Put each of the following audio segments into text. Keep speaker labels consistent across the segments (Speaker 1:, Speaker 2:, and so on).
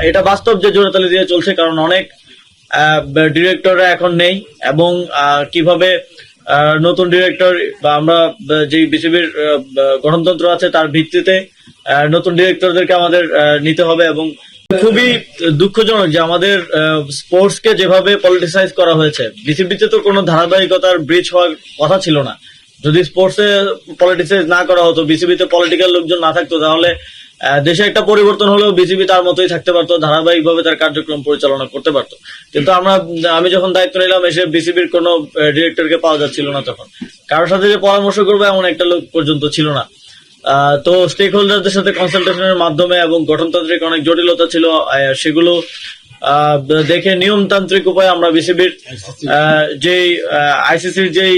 Speaker 1: এটা বাস্তব যে জোড়াতালি দিয়ে চলছে, কারণ অনেক ডিরেক্টররা এখন নেই, এবং কিভাবে নতুন ডিরেক্টর বা আমরা যে বিসিবির গঠনতন্ত্র আছে তার ভিত্তিতে নতুন ডিরেক্টরদেরকে আমাদের নিতে হবে। এবং খুবই দুঃখজনক যে আমাদের স্পোর্টসকে যেভাবে পলিটিসাইজ করা হয়েছে। বিসিবিতে তো কোনো ধারাবাহিকতার ব্রিজ হওয়ার কথা ছিল না। যদি স্পোর্টসে পলিটিসাইজ না করা হতো, বিসিবিতে পলিটিক্যাল লোকজন না থাকতো, তাহলে দেশে একটা পরিবর্তন হলেও বিসিবি তার মতোই থাকতে পারতো, ধারাবাহিকভাবে তার কার্যক্রম পরিচালনা করতে পারতো। কিন্তু আমি যখন দায়িত্ব নিলাম, এসে বিসিবির কোনো ডিরেক্টরকে পাওয়া যাচ্ছিল না। তখন কারোর সাথে যে পরামর্শ করবে এমন একটা লোক পর্যন্ত ছিল না। তো স্টেক হোল্ডারদের সাথে কনসালটেশনের মাধ্যমে এবং গঠনতান্ত্রিক অনেক জটিলতা ছিল, সেগুলো দেখে নিয়মতান্ত্রিক উপায়ে আমরা বিসিবির যেই আইসিসির যেই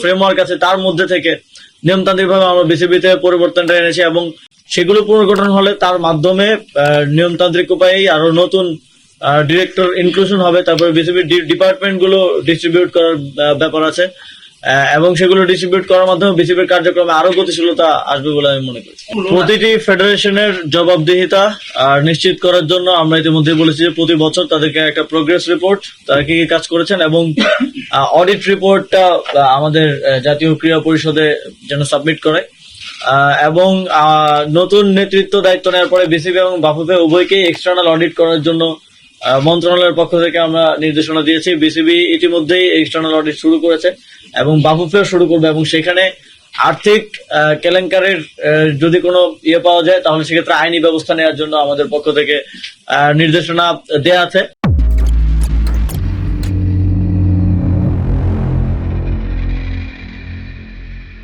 Speaker 1: ফ্রেমওয়ার্ক আছে তার মধ্যে থেকে নিয়মতান্ত্রিক ভাবে আমরা বিসিবিতে পরিবর্তনটা এনেছি, এবং সেগুলো পুনর্গঠন হলে তার মাধ্যমে নিয়মতান্ত্রিক উপায়েই আরো নতুন ডিরেক্টর ইনক্লুশন হবে। তারপরে বিসিবির ডিপার্টমেন্ট গুলো ডিস্ট্রিবিউট করার ব্যাপার আছে, এবং সেগুলো ডিস্ট্রিবিউট করার মাধ্যমে বিসিবির কার্যক্রমে আরো গতিশীলতা আসবে বলে আমি মনে করি। প্রতিটি ফেডারেশনের জবাবদিহিতা নিশ্চিত করার জন্য আমরা ইতিমধ্যে বলেছি যে প্রতি বছর তাদেরকে একটা প্রোগ্রেস রিপোর্ট, তারা কি কি কাজ করেছেন, এবং অডিট রিপোর্টটা আমাদের জাতীয় ক্রীড়া পরিষদে যেন সাবমিট করে। এবং নতুন নেতৃত্ব দায়িত্ব নেওয়ার পরে বিসিবি এবং বাফুফে উভয়কেই এক্সটার্নাল অডিট করার জন্য মন্ত্রণালয়ের পক্ষ থেকে আমরা নির্দেশনা দিয়েছি। বিসিবি ইতিমধ্যেই এক্সটার্নাল অডিট শুরু করেছে এবং বাফুফেও শুরু করবে, এবং সেখানে আর্থিক কেলেঙ্কারির যদি কোনো পাওয়া যায়, তাহলে সেক্ষেত্রে আইনি ব্যবস্থা নেওয়ার জন্য আমাদের পক্ষ থেকে নির্দেশনা দেয়া আছে।